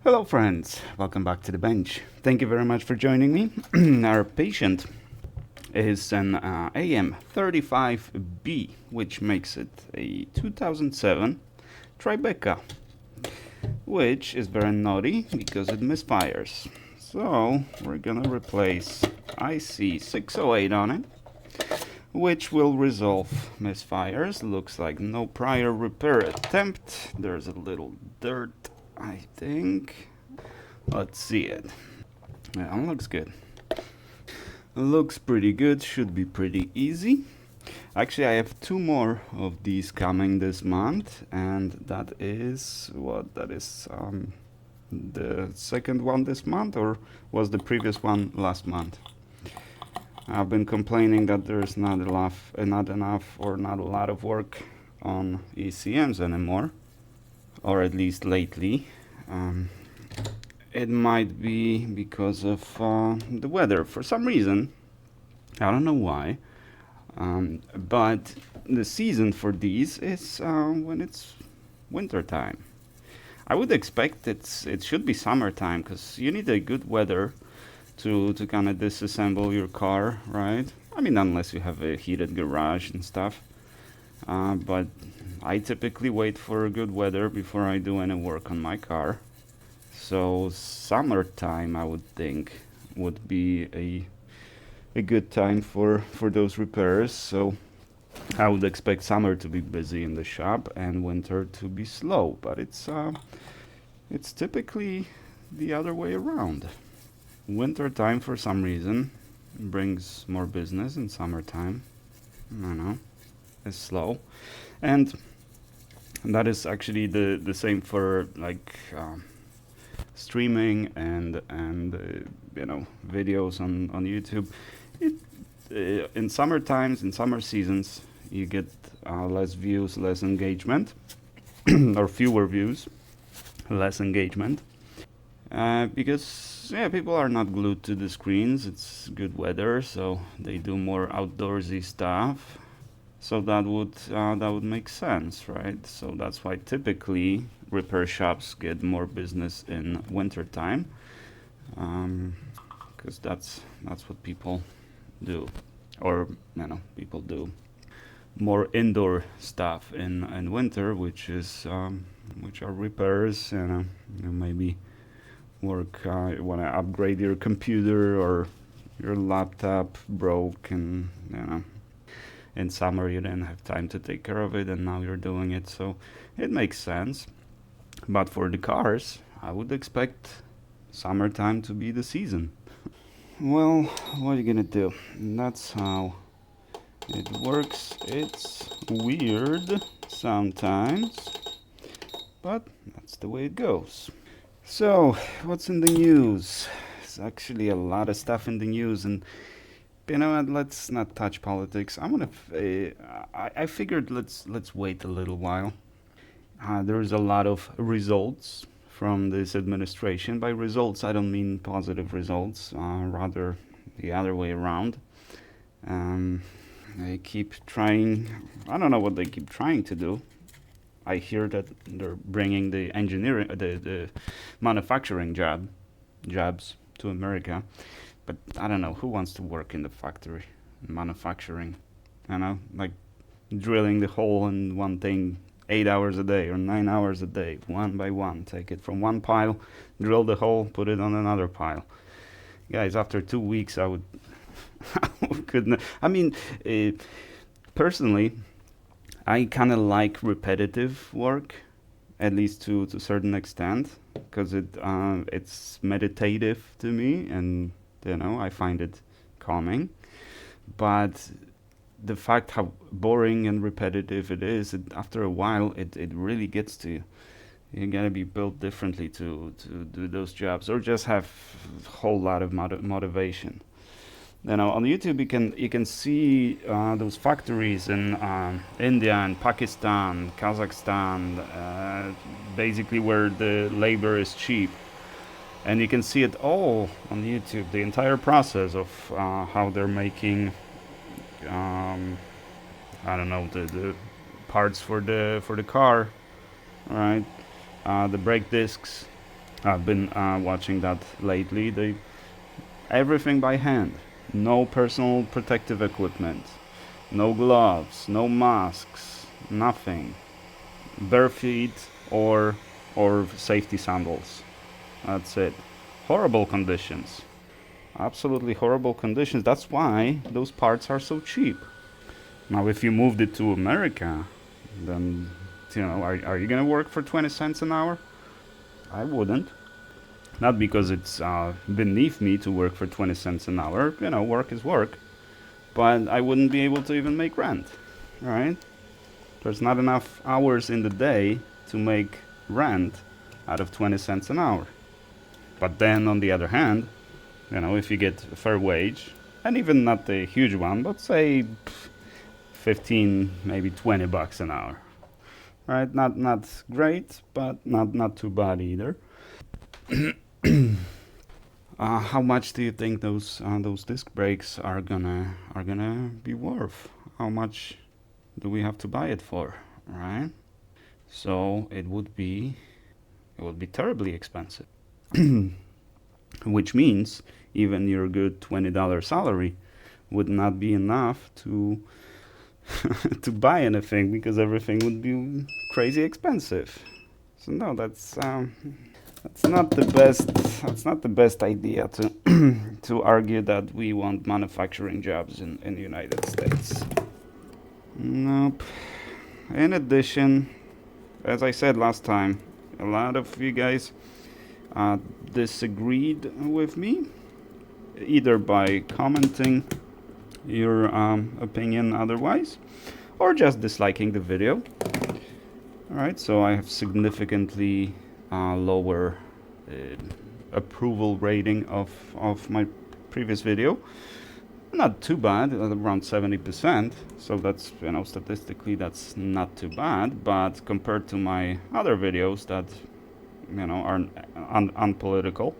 Hello friends, welcome back to the bench. Thank you very much for joining me. Our patient is an AM35B, which makes it a 2007 Tribeca, which is very naughty because it misfires. So we're gonna replace IC608 on it, which will resolve misfires. Looks like no prior repair attempt. There's a little dirt, I think. Let's see it. Yeah, looks good. Looks pretty good, should be pretty easy. Actually, I have two more of these coming this month, and that is the second one this month, or was the previous one last month? I've been complaining that there's not enough or not a lot of work on ECMs anymore, or at least lately. It might be because of the weather. For some reason, I don't know why, but the season for these is when it's winter time. I would expect it should be summertime, because you need a good weather to kind of disassemble your car, right? I mean, unless you have a heated garage and stuff. But I typically wait for good weather before I do any work on my car. So summertime, I would think, would be a good time for those repairs. So I would expect summer to be busy in the shop and winter to be slow. But it's typically the other way around. Winter time, for some reason, brings more business, and summertime, I don't know, is slow. And that is actually the same for like streaming and videos on YouTube. In summer times, in summer seasons, you get less views, less engagement, or fewer views, less engagement, because people are not glued to the screens. It's good weather, so they do more outdoorsy stuff. So that would make sense, right? So that's why typically repair shops get more business in winter time, because that's what people do, or people do more indoor stuff in winter, which are repairs, maybe work. You want to upgrade your computer, or your laptop broke, and in summer you didn't have time to take care of it, and now you're doing it, so it makes sense. But for the cars, I would expect summertime to be the season. Well, what are you gonna do? That's how it works. It's weird sometimes, but that's the way it goes. So, what's in the news? There's actually a lot of stuff in the news, and you know what? Let's not touch politics. I figured let's wait a little while. There's a lot of results from this administration. By results, I don't mean positive results, rather the other way around. They keep trying. I don't know what they keep trying to do. I hear that they're bringing the engineering, the manufacturing jobs to America, but I don't know who wants to work in the factory, manufacturing. Like drilling the hole in one thing 8 hours a day or 9 hours a day, one by one. Take it from one pile, drill the hole, put it on another pile. Guys, after 2 weeks, I would couldn't. I mean, personally, I kind of like repetitive work, at least to a certain extent, because it's meditative to me, and I find it calming. But the fact how boring and repetitive it is, after a while, it really gets to you. You gotta be built differently to do those jobs, or just have a whole lot of motivation. On YouTube you can see those factories in India and Pakistan, Kazakhstan, basically where the labor is cheap, and you can see it all on YouTube. The entire process of how they're making, I don't know, the parts for the car, right? The brake discs, I've been watching that lately. Everything by hand. No personal protective equipment. No gloves. No masks. Nothing. Bare feet or safety sandals. That's it. Horrible conditions. Absolutely horrible conditions. That's why those parts are so cheap. Now, if you moved it to America, then, are you gonna work for 20 cents an hour? I wouldn't. Not because it's beneath me to work for 20 cents an hour. Work is work. But I wouldn't be able to even make rent, right? There's not enough hours in the day to make rent out of 20 cents an hour. But then, on the other hand, if you get a fair wage, and even not a huge one, but say 15, maybe 20 bucks an hour, right? Not great, but not too bad either. How much do you think those disc brakes are gonna be worth? How much do we have to buy it for, right? So it would be terribly expensive. Which means even your good $20 salary would not be enough to to buy anything, because everything would be crazy expensive. So no, that's not the best. That's not the best idea to to argue that we want manufacturing jobs in the United States. Nope. In addition, as I said last time, a lot of you guys disagreed with me, either by commenting your opinion otherwise, or just disliking the video. Alright, so I have significantly lower approval rating of my previous video. Not too bad, around 70%, so that's, statistically that's not too bad, but compared to my other videos that, are unpolitical,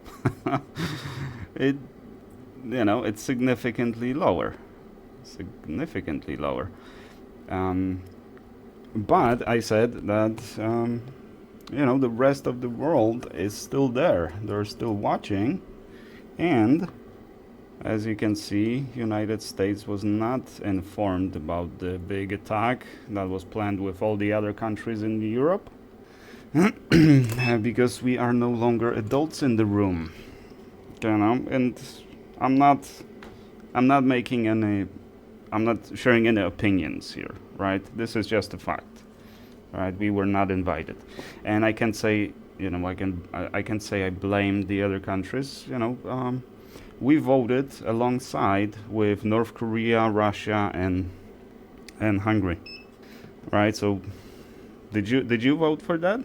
it's significantly lower. But I said that, the rest of the world is still there. They're still watching, and as you can see, United States was not informed about the big attack that was planned with all the other countries in Europe, because we are no longer adults in the room, and I'm not sharing any opinions here, right? This is just a fact, right? We were not invited, and I can say, I can say I blame the other countries. We voted alongside with North Korea, Russia, and Hungary, right? So, did you vote for that?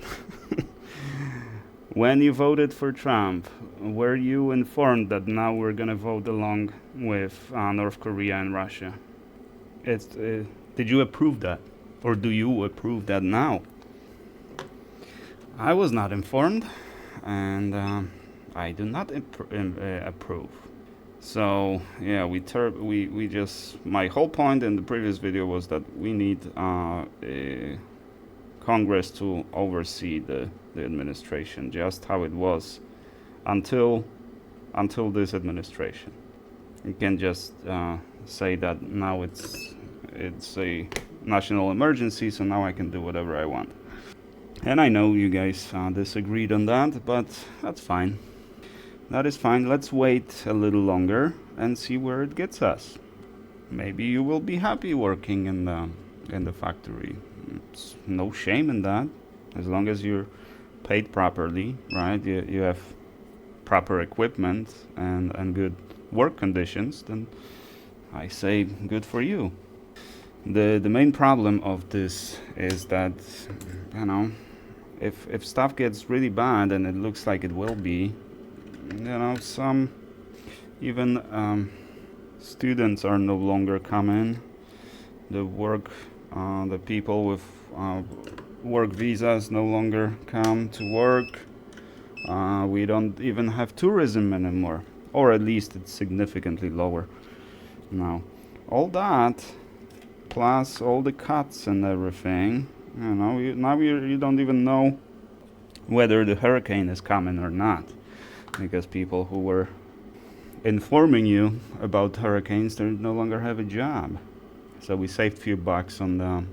When you voted for Trump, were you informed that now we're gonna vote along with North Korea and Russia? Did you approve that, or do you approve that now? I was not informed, and I do not approve. So yeah, we just, my whole point in the previous video was that we need Congress to oversee the administration, just how it was until this administration. You can just say that now it's a national emergency, so now I can do whatever I want. And I know you guys disagreed on that, but that's fine. That is fine. Let's wait a little longer and see where it gets us. Maybe you will be happy working in the factory. It's no shame in that, as long as you're paid properly, right? You have proper equipment and good work conditions, then I say good for you. The main problem of this is that, if stuff gets really bad, and it looks like it will be, some even students are no longer coming. The people with work visas no longer come to work. We don't even have tourism anymore, or at least it's significantly lower now. All that, plus all the cuts and everything, now you don't even know whether the hurricane is coming or not, because people who were informing you about hurricanes, they no longer have a job. So we saved a few bucks on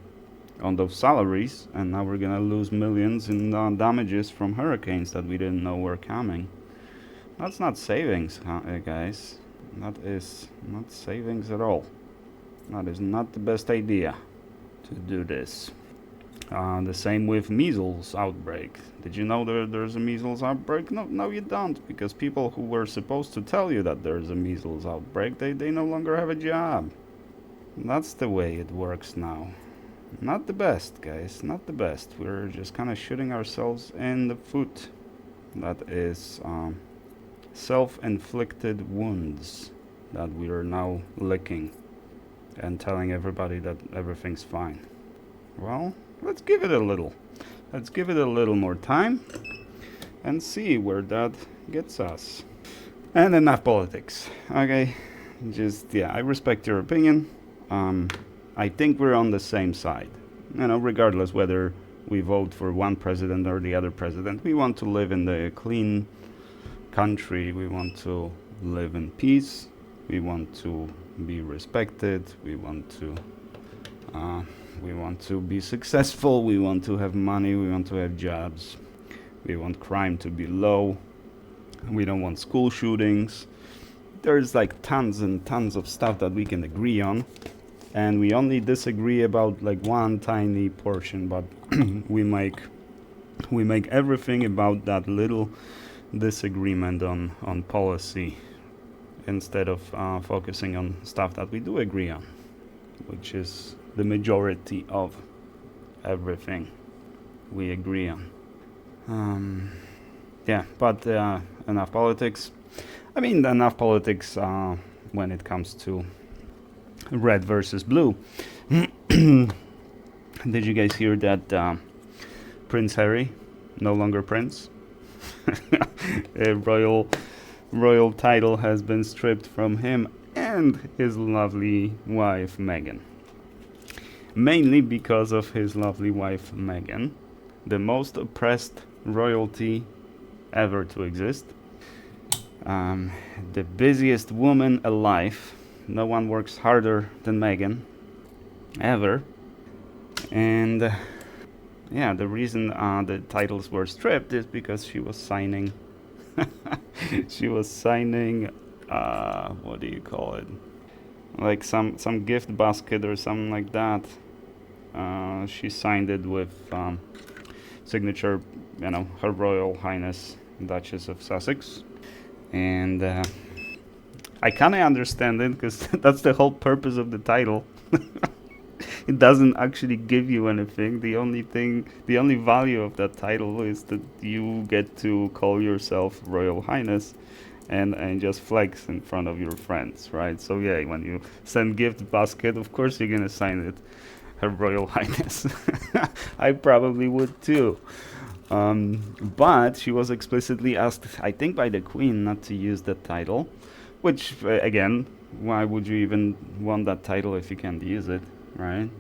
those salaries, and now we're gonna lose millions in damages from hurricanes that we didn't know were coming. That's not savings, guys. That is not savings at all. That is not the best idea to do this. The same with measles outbreak. Did you know there's a measles outbreak? No, you don't, because people who were supposed to tell you that there's a measles outbreak, they no longer have a job. That's the way it works now. Not the best, guys, not the best. We're just kind of shooting ourselves in the foot. That is self-inflicted wounds that we are now licking and telling everybody that everything's fine. Well, let's give it a little. Let's give it a little more time and see where that gets us. And enough politics, okay? I respect your opinion. I think we're on the same side. Regardless whether we vote for one president or the other president, we want to live in the clean country. We want to live in peace. We want to be respected. We want to be successful. We want to have money. We want to have jobs. We want crime to be low. We don't want school shootings. There's like tons and tons of stuff that we can agree on, and we only disagree about like one tiny portion, but we make everything about that little disagreement on policy, instead of focusing on stuff that we do agree on, which is the majority of everything we agree on. But enough politics. I mean, enough politics when it comes to red versus blue. Did you guys hear that Prince Harry, no longer Prince? A royal title has been stripped from him and his lovely wife Meghan. Mainly because of his lovely wife Meghan, the most oppressed royalty ever to exist. The busiest woman alive. No one works harder than Meghan, ever. And the reason the titles were stripped is because she was signing. What do you call it? Like some gift basket or something like that. She signed it with signature, Her Royal Highness Duchess of Sussex. And I kind of understand it, because that's the whole purpose of the title. It doesn't actually give you anything. The only value of that title is that you get to call yourself Royal Highness and just flex in front of your friends, right? So yeah, when you send gift basket, of course you're gonna sign it Her Royal Highness. I probably would too. But she was explicitly asked, I think by the Queen, not to use that title, which, again, why would you even want that title if you can't use it, right?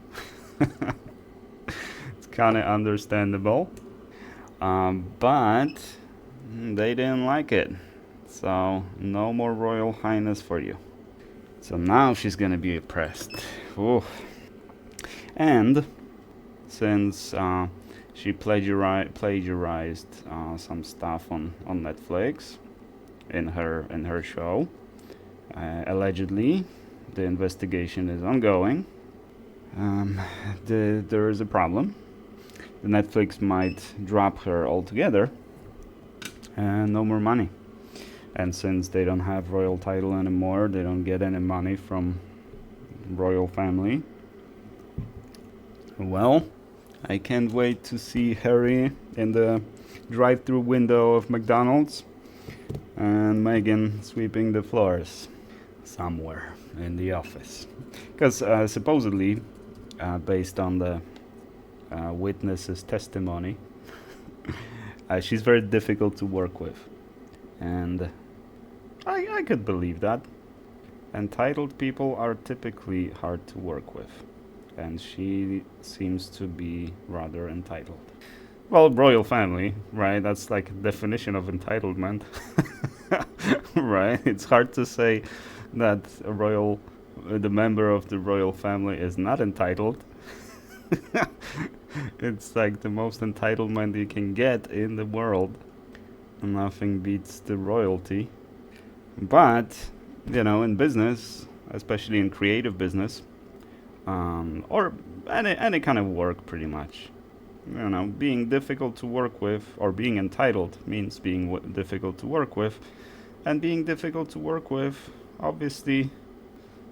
It's kind of understandable. But they didn't like it. So no more Royal Highness for you. So now she's gonna be oppressed. Oof. And since she plagiarized some stuff on Netflix in her show. Allegedly, the investigation is ongoing. There is a problem. The Netflix might drop her altogether, and no more money. And since they don't have royal title anymore, they don't get any money from royal family. Well, I can't wait to see Harry in the drive-through window of McDonald's and Meghan sweeping the floors somewhere in the office. Because supposedly, based on the witness's testimony, she's very difficult to work with. And I could believe that. Entitled people are typically hard to work with. And she seems to be rather entitled. Well, royal family, right? That's like a definition of entitlement, right? It's hard to say that the member of the royal family is not entitled. It's like the most entitlement you can get in the world. Nothing beats the royalty. But, in business, especially in creative business, or any kind of work pretty much, being difficult to work with or being entitled means being difficult to work with. And being difficult to work with, obviously,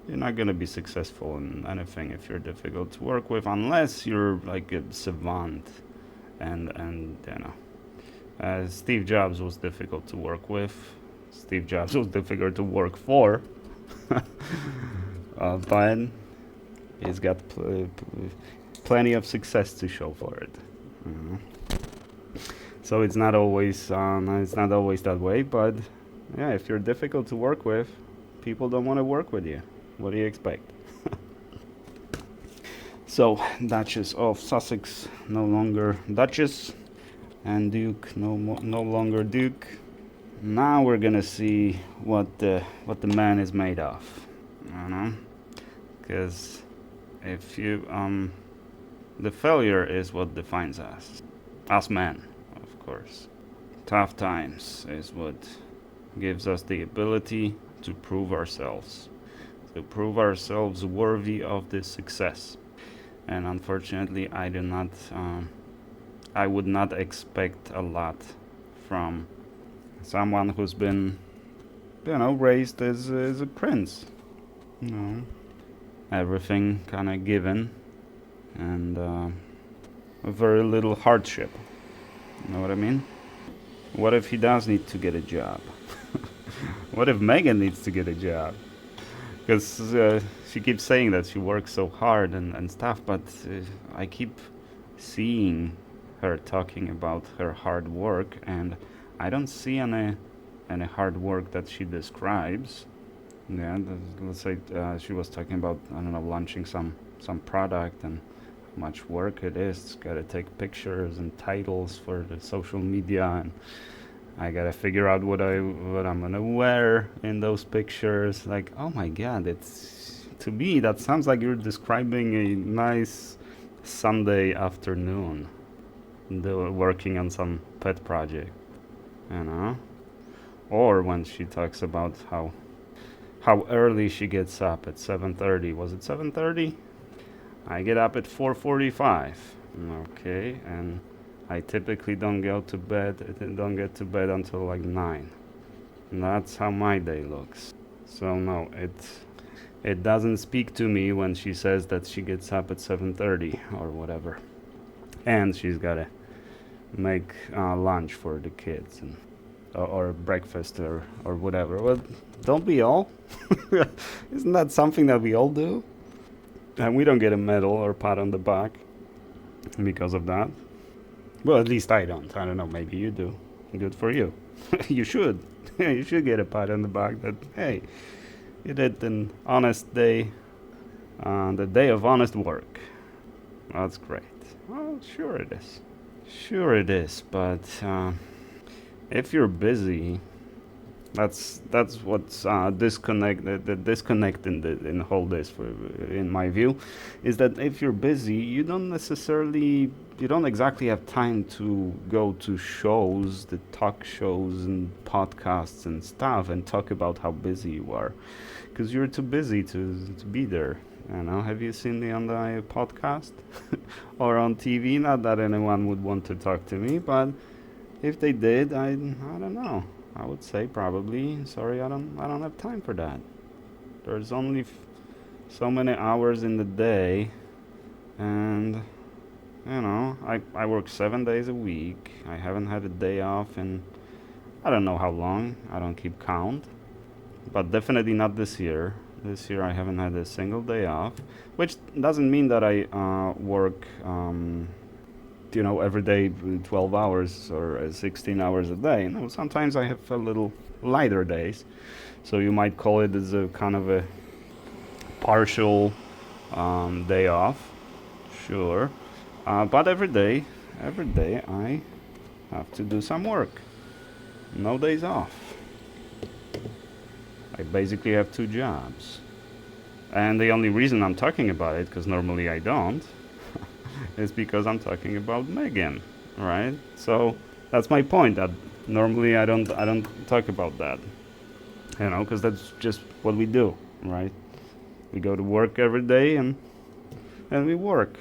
you're not going to be successful in anything if you're difficult to work with, unless you're like a savant. And Steve Jobs was difficult to work with. Steve Jobs was difficult to work for. But he's got plenty of success to show for it. Mhm. So it's not always that way. But yeah, if you're difficult to work with, people don't want to work with you. What do you expect? So Duchess of Sussex no longer Duchess, and Duke no longer Duke. Now we're gonna see what the man is made of, because if you the failure is what defines us men, of course. Tough times is what gives us the ability to prove ourselves worthy of this success. And unfortunately, I would not expect a lot from someone who's been, raised as a prince. Everything kind of given, and very little hardship. You know what I mean? What if he does need to get a job? What if Megan needs to get a job? Because she keeps saying that she works so hard and stuff, but I keep seeing her talking about her hard work, and I don't see any hard work that she describes. Yeah, let's say she was talking about, I don't know, launching some product, and how much work it is. Gotta take pictures and titles for the social media, and I gotta figure out what I'm gonna wear in those pictures. Like, oh my god, to me that sounds like you're describing a nice Sunday afternoon, working on some pet project, Or when she talks about how early she gets up at 7:30. Was it 7:30? I get up at 4:45. Okay, and I typically don't get to bed until like 9. And that's how my day looks. So no, it doesn't speak to me when she says that she gets up at 7:30 or whatever, and she's gotta make lunch for the kids and or breakfast or whatever. Well, don't we all? Isn't that something that we all do? And we don't get a medal or pat on the back because of that. Well, at least I don't. I don't know. Maybe you do. Good for you. You should. You should get a pat on the back that, hey, you did an honest day, the day of honest work. That's great. Well, sure it is. Sure it is. But if you're busy, that's what's the disconnect in whole this, in my view, is that if you're busy, you don't exactly have time to go to shows, the talk shows and podcasts and stuff, and talk about how busy you are, because you're too busy to be there. Have you seen me on the podcast or on TV? Not that anyone would want to talk to me, but if they did, I don't know. I would say probably, sorry, I don't have time for that. There's only so many hours in the day, and I work 7 days a week. I haven't had a day off in I don't know how long. I don't keep count, but definitely not this year. This year I haven't had a single day off, which doesn't mean that I work every day 12 hours or 16 hours a day. No, sometimes I have a little lighter days. So you might call it as a kind of a partial day off. Sure. But every day every day I have to do some work. No days off. I basically have 2 jobs. And the only reason I'm talking about it, because normally I don't, is because I'm talking about Megan, right? So that's my point. That normally I don't talk about that, you know, because that's just what we do, right? We go to work every day and we work,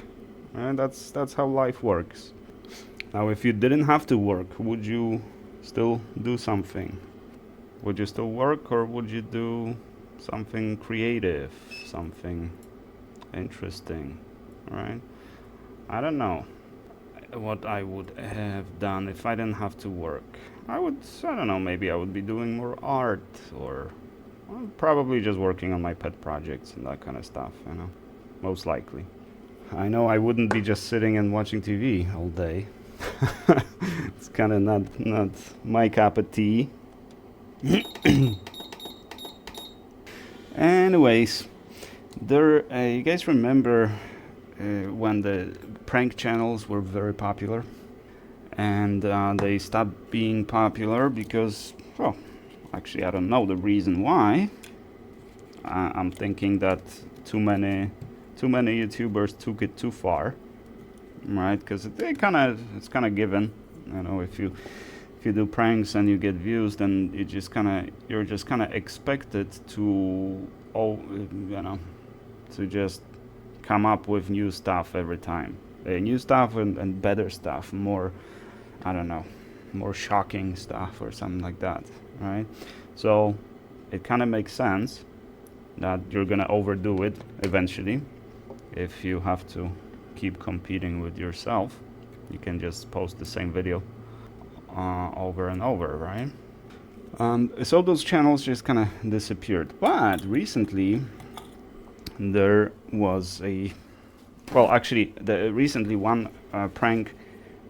and that's how life works. Now, if you didn't have to work, would you still do something? Would you still work, or would you do something creative, something interesting, right? I don't know what I would have done if I didn't have to work. I don't know, maybe I would be doing more art, or well, probably just working on my pet projects and that kind of stuff, you know, most likely. I know I wouldn't be just sitting and watching TV all day. It's kind of not my cup of tea. Anyways, you guys remember when the prank channels were very popular, and they stopped being popular because, well, actually I don't know the reason why. I'm thinking that too many YouTubers took it too far, right? Because it's kind of given, you know, if you do pranks and you get views, then you're just kind of expected to, you know, to just come up with new stuff every time, new stuff and better stuff, more, I don't know, more shocking stuff or something like that, right? So it kind of makes sense that you're gonna overdo it eventually. If you have to keep competing with yourself, you can just post the same video over and over, right? So those channels just kind of disappeared. But recently, there was recently one prank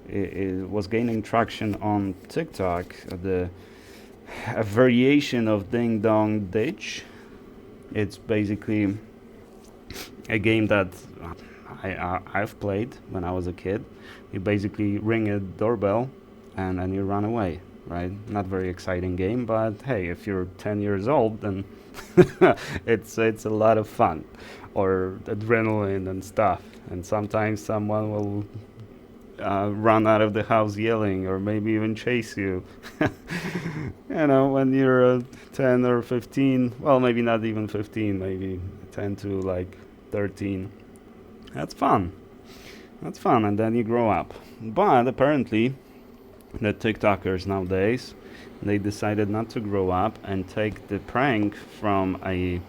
was gaining traction on TikTok. A variation of Ding Dong Ditch. It's basically a game that I've played when I was a kid. You basically ring a doorbell and then you run away, right? Not very exciting game, but hey, if you're 10 years old, then it's a lot of fun, or adrenaline and stuff. And sometimes someone will run out of the house yelling, or maybe even chase you. You know, when you're 10 or 15, well, maybe not even 15, maybe 10 to like 13. That's fun. And then you grow up. But apparently, the TikTokers nowadays, they decided not to grow up and take the prank from a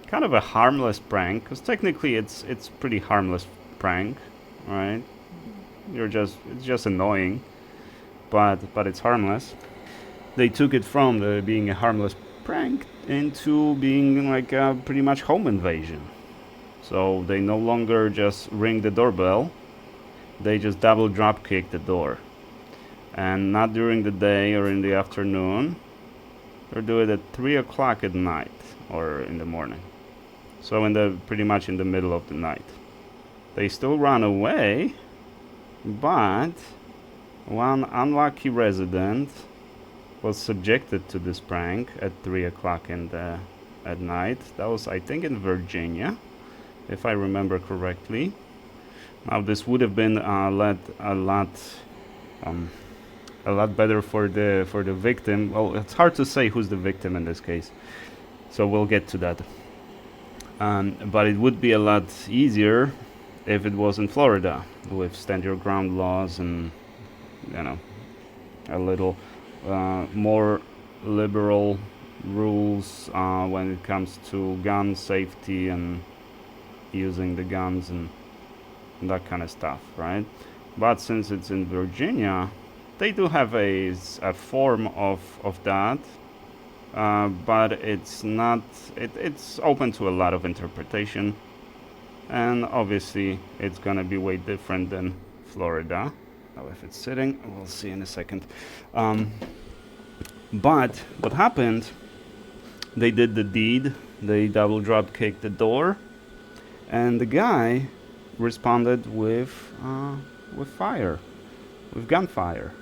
kind of a harmless prank, because technically it's pretty harmless prank, right? It's just annoying, but it's harmless. They took it from being a harmless prank into being like a pretty much home invasion. So they no longer just ring the doorbell, they just double drop kick the door. And not during the day or in the afternoon, they do it at 3 o'clock at night or in the morning. So pretty much in the middle of the night. They still run away, but one unlucky resident was subjected to this prank at 3 o'clock at night. That was, I think, in Virginia, if I remember correctly. Now, this would have been a lot better for the victim. Well, it's hard to say who's the victim in this case, so we'll get to that. But it would be a lot easier if it was in Florida, with stand your ground laws and, you know, a little more liberal rules when it comes to gun safety and using the guns and that kind of stuff, right? But since it's in Virginia, they do have a form of that, but it's not. It's open to a lot of interpretation, and obviously it's gonna be way different than Florida. Now, if it's sitting, we'll see in a second. But what happened? They did the deed. They double drop kicked the door, and the guy responded with fire. with gunfire.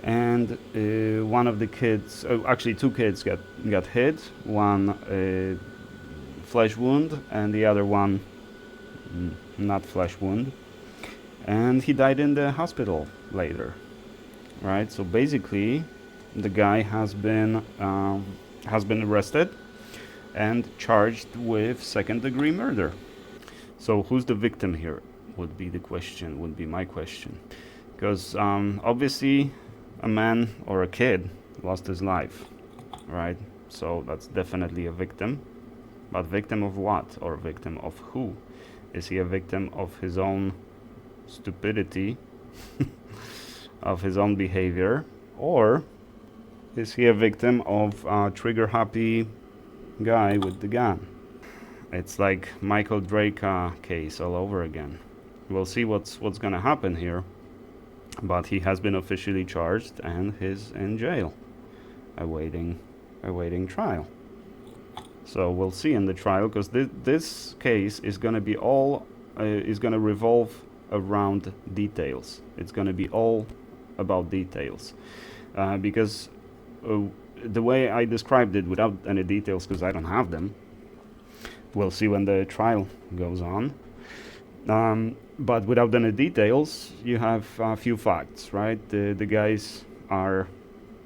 And one of the kids, actually two kids got hit, one flesh wound and the other one not flesh wound, and he died in the hospital later, right? So basically the guy has been arrested and charged with second-degree murder. So who's the victim here would be my question, because obviously a man or a kid lost his life, right? So that's definitely a victim. But victim of what? Or victim of who? Is he a victim of his own stupidity, of his own behavior? Or is he a victim of a trigger-happy guy with the gun? It's like Michael Drake case all over again. We'll see what's gonna happen here. But he has been officially charged and is in jail, awaiting trial. So we'll see in the trial, because this case is going to be is going to revolve around details. It's going to be all about details, because the way I described it without any details, because I don't have them. We'll see when the trial goes on. But without any details, you have a few facts, right? The guys are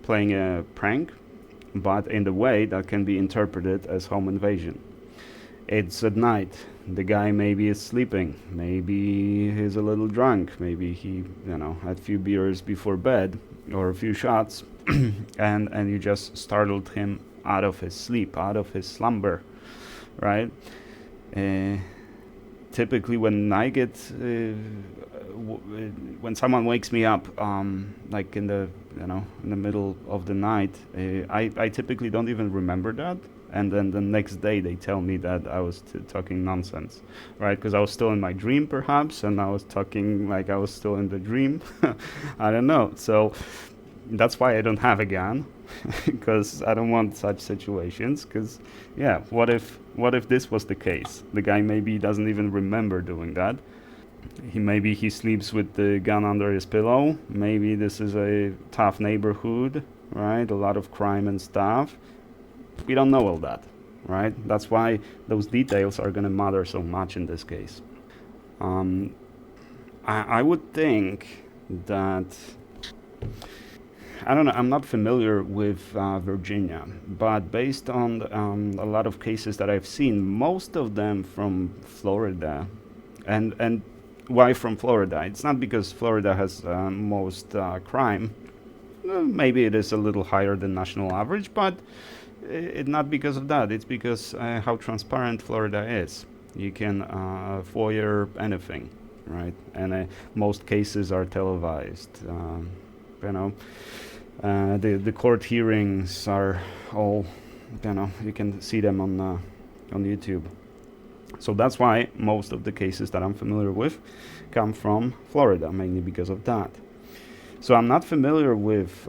playing a prank, but in the way that can be interpreted as home invasion. It's at night. The guy maybe is sleeping. Maybe he's a little drunk. Maybe he, had a few beers before bed or a few shots, and you just startled him out of his sleep, out of his slumber, right? Typically when I get when someone wakes me up like in the middle of the night, I typically don't even remember that, and then the next day they tell me that I was talking nonsense, right? Because I was still in my dream perhaps, and I was talking like I was still in the dream. I don't know. So that's why I don't have a gun, because I don't want such situations. Because what if this was the case? The guy maybe doesn't even remember doing that. Maybe he sleeps with the gun under his pillow. Maybe this is a tough neighborhood, right? A lot of crime and stuff. We don't know all that, right? That's why those details are going to matter so much in this case. I would think that, I don't know, I'm not familiar with Virginia, but based on a lot of cases that I've seen, most of them from Florida, and why from Florida? It's not because Florida has most crime. Maybe it is a little higher than national average, but it's not because of that. It's because how transparent Florida is. You can FOIA anything, right? And most cases are televised. The court hearings are all, you can see them on YouTube. So that's why most of the cases that I'm familiar with come from Florida, mainly because of that. So I'm not familiar with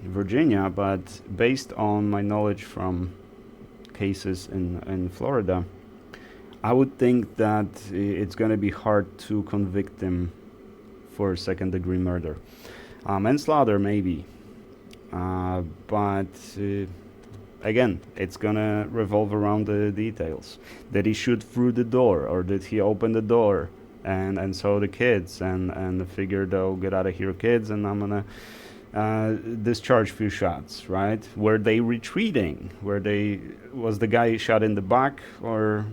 Virginia, but based on my knowledge from cases in Florida, I would think that it's going to be hard to convict them for second-degree murder. Manslaughter, maybe. But again, it's gonna revolve around the details. Did he shoot through the door, or did he open the door and saw the kids and figured, oh, get out of here, kids, and I'm gonna discharge a few shots, right? Were they retreating? Was the guy shot in the back, or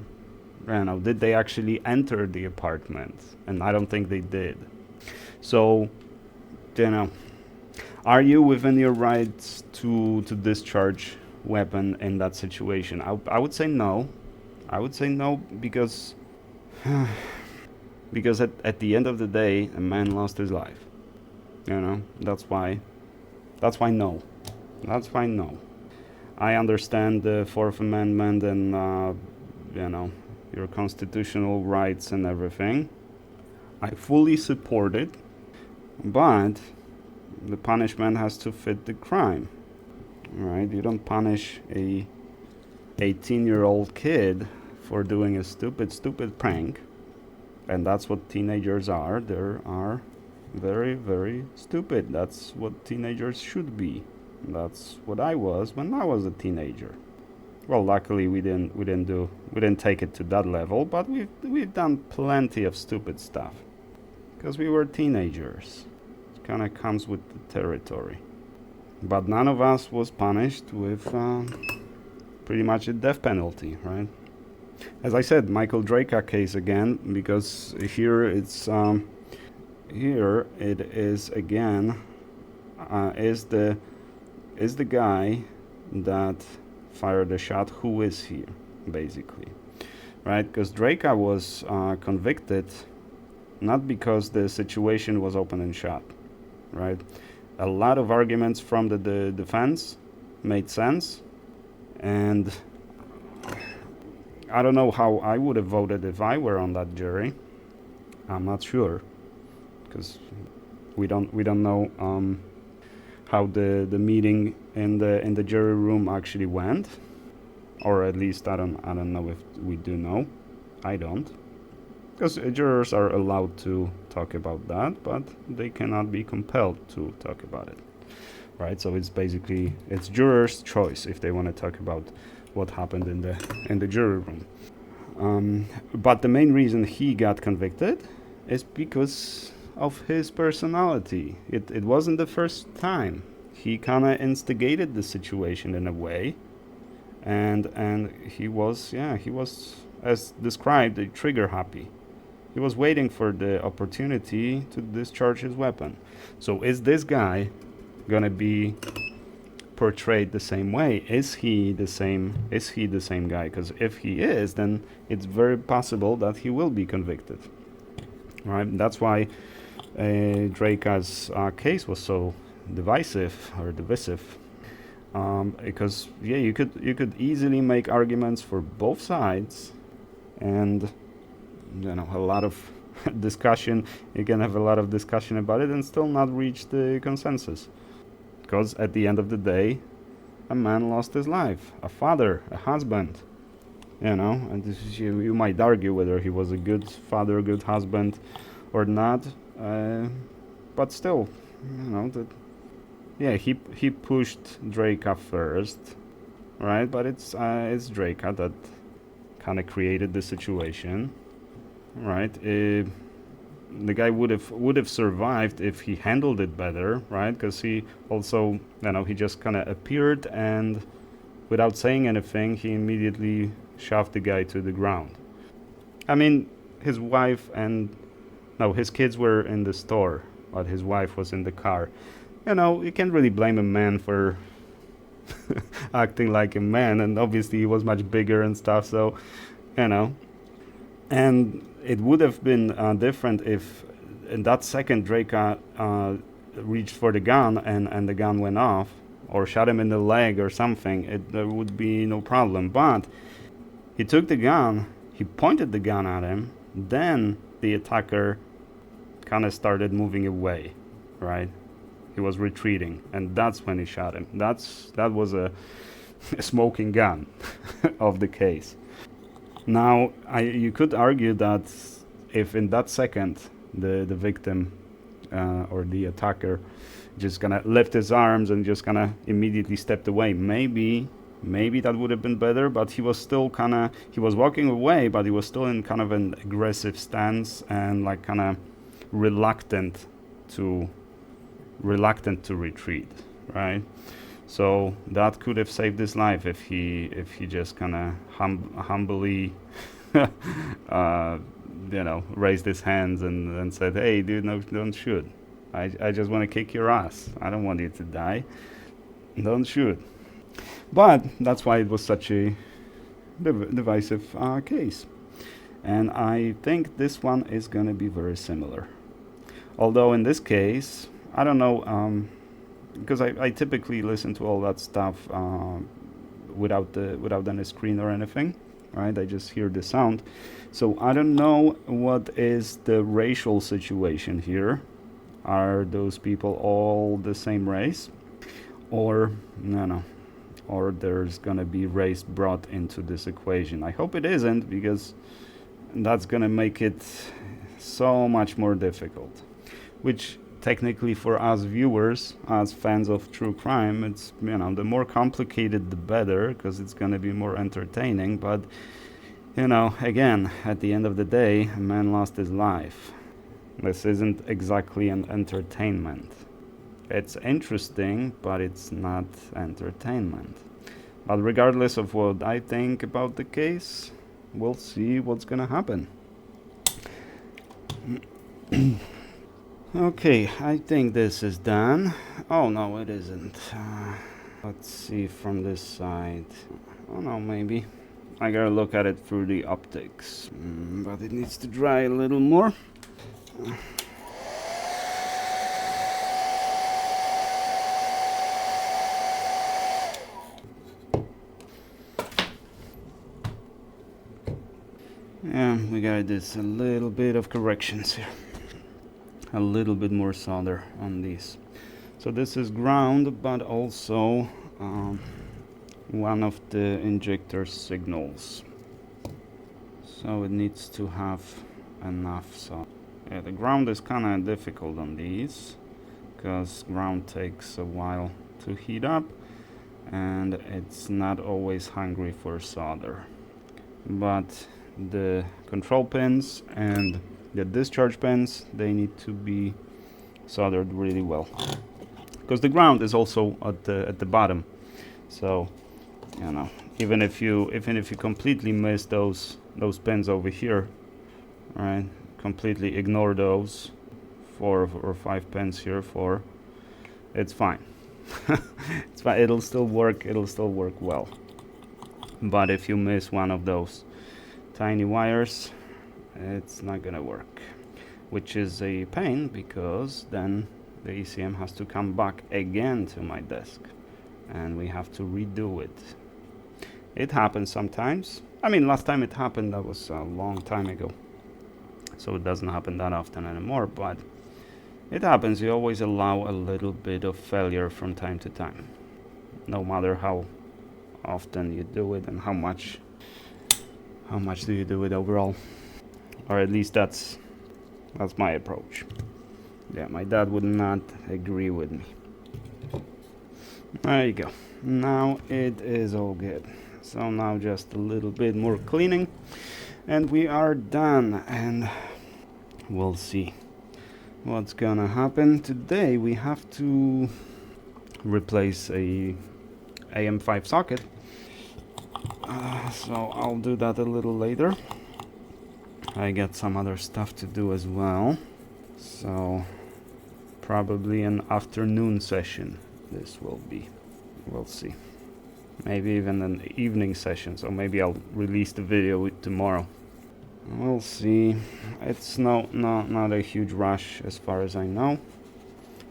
did they actually enter the apartment? And I don't think they did. So, are you within your rights to discharge weapon in that situation? I would say no. I would say no because because at the end of the day, a man lost his life. That's why no. That's why no. I understand the Fourth Amendment and your constitutional rights and everything. I fully support it, but the punishment has to fit the crime, right? You don't punish a 18-year-old kid for doing a stupid prank, and that's what teenagers are. They are very, very stupid. That's what teenagers should be. That's what I was when I was a teenager. Well, luckily we didn't take it to that level, but we've done plenty of stupid stuff because we were teenagers. It kind of comes with the territory. But none of us was punished with pretty much a death penalty, right? As I said, Michael Draka case again, because here it is again is the guy that fired the shot. Who is here, basically, right? Because Draka was convicted not because the situation was open and shut, right? A lot of arguments from the defense made sense, and I don't know how I would have voted if I were on that jury. I'm not sure, because we don't know how the meeting in the jury room actually went, or at least I don't know if we do know. I don't, because jurors are allowed to talk about that, but they cannot be compelled to talk about it, right? So it's basically it's jurors' choice if they want to talk about what happened in the jury room. But the main reason he got convicted is because of his personality. It wasn't the first time. He kind of instigated the situation in a way, and he was as described trigger happy. He was waiting for the opportunity to discharge his weapon. So is this guy gonna be portrayed the same way? Is he the same guy? Because if he is, then it's very possible that he will be convicted. Right? That's why Draka's case was so divisive, because you could easily make arguments for both sides, and a lot of discussion. You can have a lot of discussion about it and still not reach the consensus. Because at the end of the day, a man lost his life, a father, a husband, and you might argue whether he was a good father, a good husband, or not, but still, he pushed Draka first, right? But it's Draka that kind of created the situation, right? The guy would have survived if he handled it better, right? Because he also, he just kind of appeared, and without saying anything, he immediately shoved the guy to the ground. I mean, his kids were in the store, but his wife was in the car. You can't really blame a man for acting like a man, and obviously he was much bigger and stuff, so, and it would have been different if in that second Draka reached for the gun and the gun went off, or shot him in the leg or something. There would be no problem. But he took the gun, he pointed the gun at him, then the attacker kind of started moving away, right? He was retreating, and that's when he shot him. That was a smoking gun of the case. Now, you could argue that if in that second the victim or the attacker just gonna lift his arms and just kind of immediately stepped away, maybe that would have been better. But he was still he was walking away, but he was still in kind of an aggressive stance and like kind of reluctant to retreat, right? So that could have saved his life if he just kind of humbly raised his hands and said, "Hey, dude, no, don't shoot. I just want to kick your ass. I don't want you to die. Don't shoot." But that's why it was such a divisive case. And I think this one is going to be very similar. Although in this case, I don't know, because I typically listen to all that stuff without any screen or anything, right? I just hear the sound. So I don't know what is the racial situation here. Are those people all the same race? Or, or there's gonna be race brought into this equation. I hope it isn't, because that's gonna make it so much more difficult. Which technically for us viewers, as fans of true crime, it's, you know, the more complicated the better, because it's going to be more entertaining. But, you know, again, at the end of the day, a man lost his life. This isn't exactly an entertainment. It's interesting, but it's not entertainment. But regardless of what I think about the case, we'll see what's gonna happen. Okay, I think this is done. Oh no, it isn't. Let's see from this side. Oh no, maybe. I gotta look at it through the optics. But it needs to dry a little more. Yeah, we gotta do a little bit of corrections here. A little bit more solder on these. So this is ground, but also one of the injector signals. So it needs to have enough solder. Yeah, the ground is kind of difficult on these, because ground takes a while to heat up, and it's not always hungry for solder. But the control pins and the discharge pins, they need to be soldered really well, because the ground is also at the bottom. So, you know, even if you completely miss those pins over here, right? Completely ignore those 4 or 5 pins here. It's fine. It's fine. It'll still work. It'll still work well. But if you miss one of those tiny wires, it's not gonna work, which is a pain, because then the ECM has to come back again to my desk and we have to redo it. It happens sometimes. I mean, last time it happened, that was a long time ago, so it doesn't happen that often anymore, but it happens. You always allow a little bit of failure from time to time, no matter how often you do it and how much do you do it overall. Or at least that's my approach. Yeah, my dad would not agree with me. There you go. Now it is all good. So now just a little bit more cleaning and we are done, and we'll see what's gonna happen. Today we have to replace a AM5 socket. So I'll do that a little later. I got some other stuff to do as well, so probably an afternoon session this will be. We'll see. Maybe even an evening session, so maybe I'll release the video tomorrow. We'll see. It's not a huge rush as far as I know.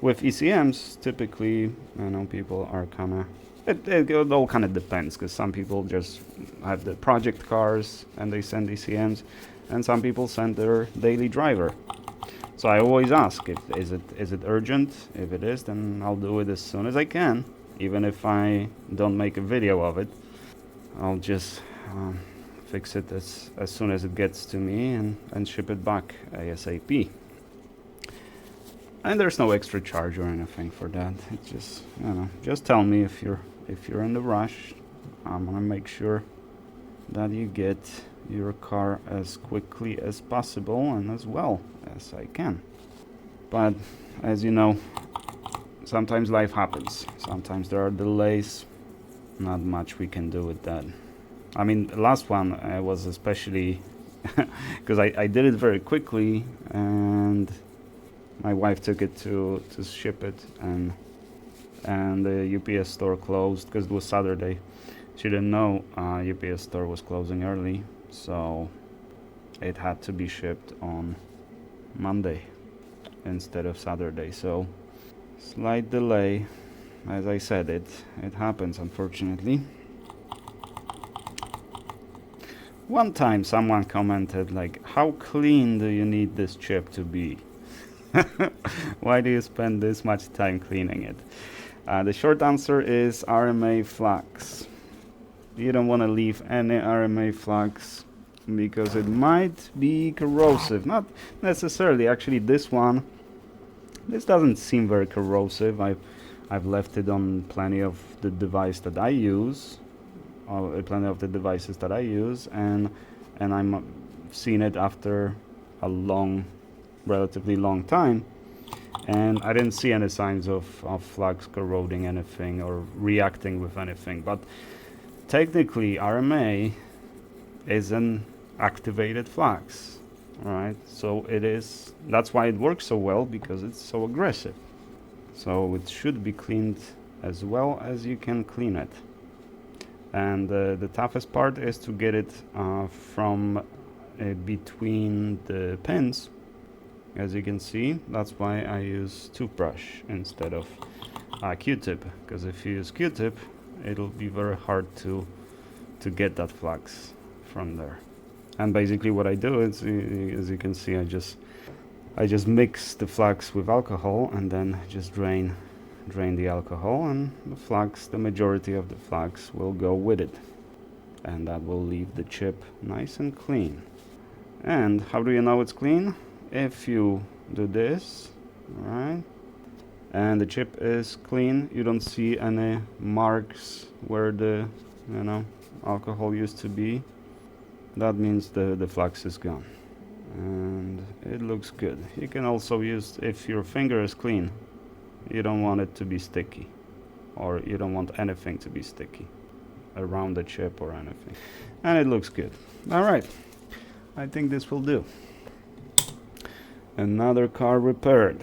With ECMs, typically, I know people are kinda... It all kind of depends, because some people just have the project cars and they send ECMs, and some people send their daily driver. So I always ask, is it urgent? If it is, then I'll do it as soon as I can. Even if I don't make a video of it, I'll just fix it as soon as it gets to me and ship it back ASAP. And there's no extra charge or anything for that. It's just, you know, just tell me if you're in the rush. I'm gonna make sure that you get your car as quickly as possible and as well as I can. But as you know, sometimes life happens. Sometimes there are delays. Not much we can do with that. I mean, the last one was especially because I did it very quickly, and my wife took it to ship it, and the UPS store closed because it was Saturday. She didn't know UPS store was closing early, so it had to be shipped on Monday instead of Saturday. So slight delay. As I said, it happens, unfortunately. One time someone commented, like, how clean do you need this chip to be? Why do you spend this much time cleaning it? The short answer is RMA flags. You don't want to leave any RMA flags because it might be corrosive. Not necessarily. Actually, this one This doesn't seem very corrosive. I've left it on plenty of the device that I use, plenty of the devices that I use, and I'm seeing it after a relatively long time, and I didn't see any signs of flux corroding anything or reacting with anything. But technically, RMA is an activated flux, right? So it is. That's why it works so well, because it's so aggressive. So it should be cleaned as well as you can clean it. And the toughest part is to get it from between the pins. As you can see, that's why I use toothbrush instead of Q-tip, because if you use Q-tip, it'll be very hard to get that flux from there. And basically what I do is, as you can see, I just mix the flux with alcohol and then just drain the alcohol, and the majority of the flux will go with it, and that will leave the chip nice and clean. And how do you know it's clean? If you do this, right, and the chip is clean, you don't see any marks where the alcohol used to be. That means the flux is gone, and it looks good. You can also use, if your finger is clean, you don't want it to be sticky, or you don't want anything to be sticky around the chip or anything, and it looks good. All right, I think this will do. Another car repaired.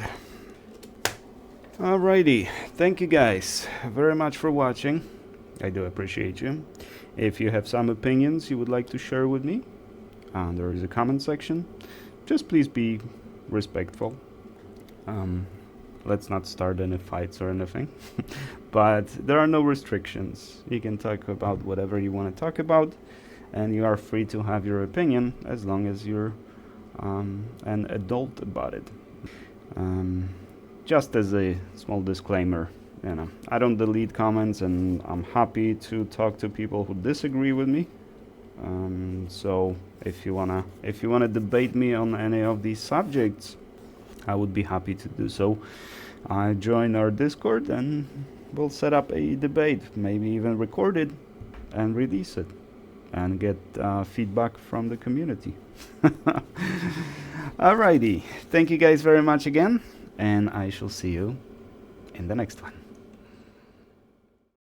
Alrighty, thank you guys very much for watching. I do appreciate you. If you have some opinions you would like to share with me, there is a comment section. Just please be respectful. Let's not start any fights or anything. But there are no restrictions. You can talk about whatever you want to talk about, and you are free to have your opinion as long as you're an adult about it. Just as a small disclaimer, I don't delete comments, and I'm happy to talk to people who disagree with me. So if you wanna debate me on any of these subjects, I would be happy to do so. Join our Discord and we'll set up a debate, maybe even record it and release it, and get feedback from the community. Alrighty, thank you guys very much again, and I shall see you in the next one.